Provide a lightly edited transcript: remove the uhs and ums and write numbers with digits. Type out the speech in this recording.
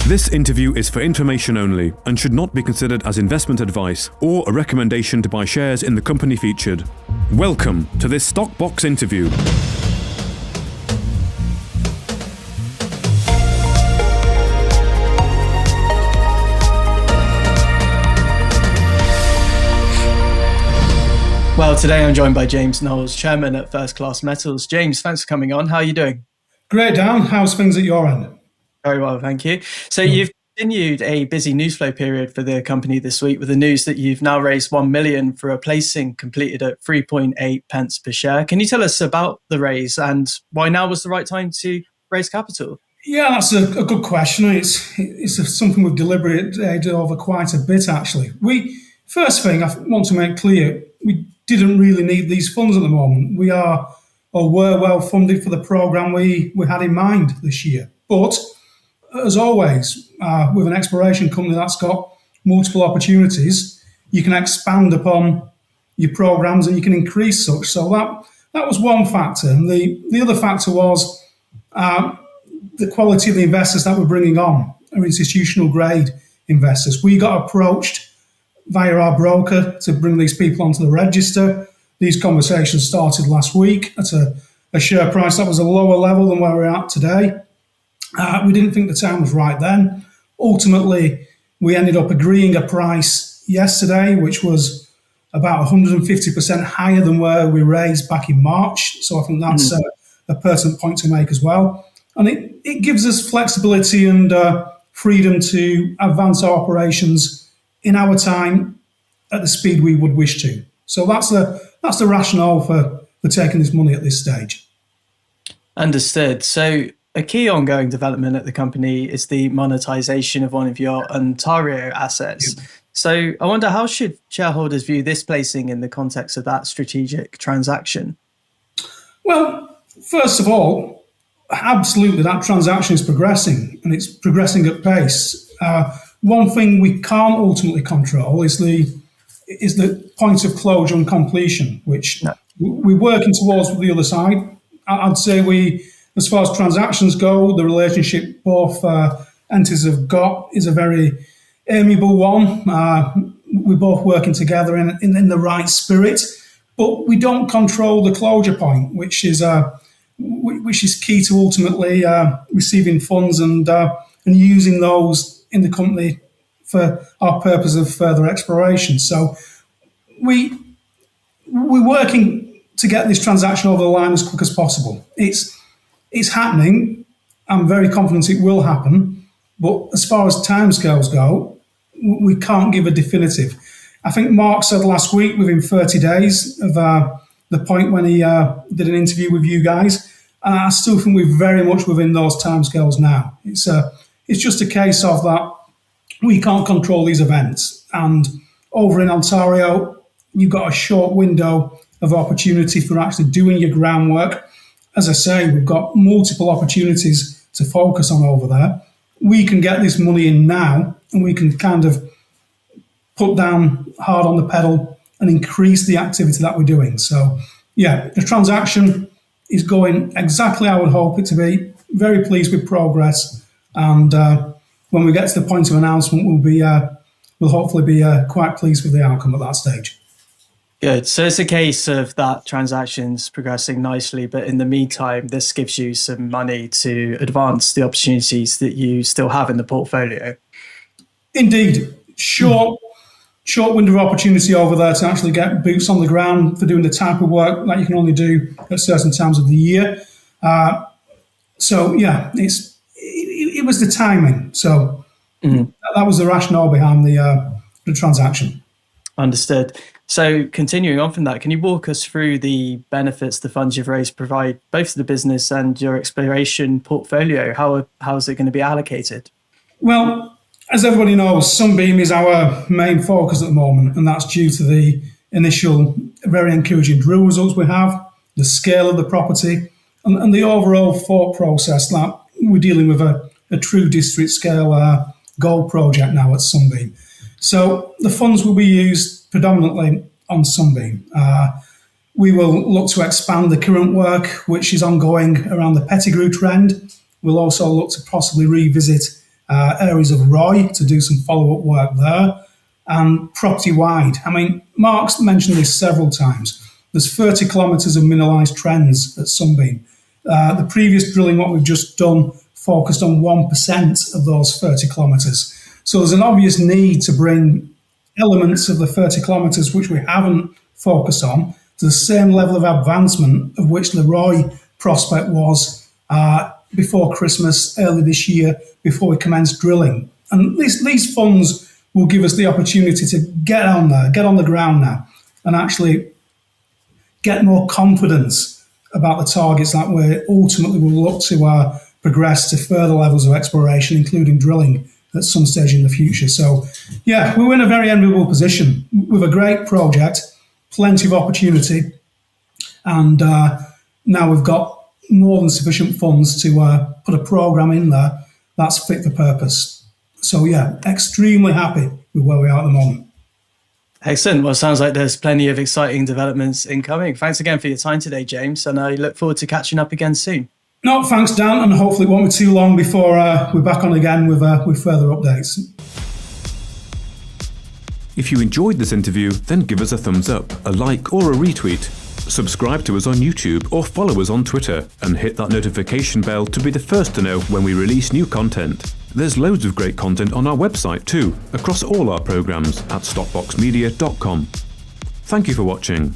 This interview is for information only and should not be considered as investment advice or a recommendation to buy shares in the company featured. Welcome to this StockBox interview. Well, today I'm joined by James Knowles, Chairman at First Class Metals. James, thanks for coming on. How are you doing? Great, Dan. How's things at your end? Very well, thank you. So you've continued a busy news flow period for the company this week with the news that you've now raised 1 million for a placing completed at 3.8 pence per share. Can you tell us about the raise and why now was the right time to raise capital? Yeah, that's a good question. It's something we've deliberated over quite a bit, actually. First thing I want to make clear, we didn't really need these funds at the moment. We were well funded for the programme we had in mind this year. But as always, with an exploration company that's got multiple opportunities, you can expand upon your programmes and you can increase such. So that was one factor. And the other factor was the quality of the investors that we're bringing on are institutional grade investors. We got approached via our broker to bring these people onto the register. These conversations started last week at a share price that was a lower level than where we're at today. We didn't think the time was right then. Ultimately, we ended up agreeing a price yesterday, which was about 150% higher than where we raised back in March. So I think that's a pertinent point to make as well. And it gives us flexibility and freedom to advance our operations in our time at the speed we would wish to. So that's the rationale for taking this money at this stage. Understood. So a key ongoing development at the company is the monetization of one of your Ontario assets. Yeah. So I wonder, how should shareholders view this placing in the context of that strategic transaction? Well, first of all, absolutely that transaction is progressing, and it's progressing at pace. One thing we can't ultimately control is the point of closure and completion, which we're working towards with the other side. I'd say as far as transactions go, the relationship both entities have got is a very amiable one. We're both working together in the right spirit, but we don't control the closure point, which is key to ultimately receiving funds and using those in the company for our purpose of further exploration. So we're working to get this transaction over the line as quick as possible. It's happening. I'm very confident it will happen. But as far as timescales go, we can't give a definitive. I think Mark said last week within 30 days of the point when he did an interview with you guys. I still think we're very much within those timescales now. It's just a case of that we can't control these events. And over in Ontario, you've got a short window of opportunity for actually doing your groundwork. As I say, we've got multiple opportunities to focus on over there. We can get this money in now and we can kind of put down hard on the pedal and increase the activity that we're doing. So, yeah, the transaction is going exactly how I would hope it to be. Very pleased with progress. And when we get to the point of announcement, we'll hopefully be quite pleased with the outcome at that stage. Good. So it's a case of that transaction's progressing nicely, but in the meantime, this gives you some money to advance the opportunities that you still have in the portfolio. Indeed. Short window of opportunity over there to actually get boots on the ground for doing the type of work that you can only do at certain times of the year. So, yeah, it was the timing. So that was the rationale behind the transaction. Understood. So continuing on from that, can you walk us through the benefits the funds you've raised provide both to the business and your exploration portfolio? How is it going to be allocated? Well, as everybody knows, Sunbeam is our main focus at the moment, and that's due to the initial very encouraging drill results we have, the scale of the property, and the overall thought process that we're dealing with a true district scale gold project now at Sunbeam. So the funds will be used predominantly on Sunbeam. We will look to expand the current work, which is ongoing around the Pettigrew trend. We'll also look to possibly revisit areas of Roy to do some follow-up work there, and property-wide. I mean, Mark's mentioned this several times. There's 30 kilometres of mineralised trends at Sunbeam. The previous drilling, what we've just done, focused on 1% of those 30 kilometres. So there's an obvious need to bring elements of the 30 kilometres which we haven't focused on to the same level of advancement of which the Roy prospect was before Christmas, early this year, before we commenced drilling. And these funds will give us the opportunity to get on there, get on the ground now, and actually get more confidence about the targets that we ultimately will look to progress to further levels of exploration, including drilling at some stage in the future. So, yeah, we're in a very enviable position with a great project, plenty of opportunity, and now we've got more than sufficient funds to put a program in there that's fit for purpose. So, yeah, extremely happy with where we are at the moment. Excellent. Well, sounds like there's plenty of exciting developments incoming. Thanks again for your time today, James, and I look forward to catching up again soon. No, thanks, Dan, and hopefully it won't be too long before we're back on again with further updates. If you enjoyed this interview, then give us a thumbs up, a like or a retweet. Subscribe to us on YouTube or follow us on Twitter and hit that notification bell to be the first to know when we release new content. There's loads of great content on our website too, across all our programs at stockboxmedia.com. Thank you for watching.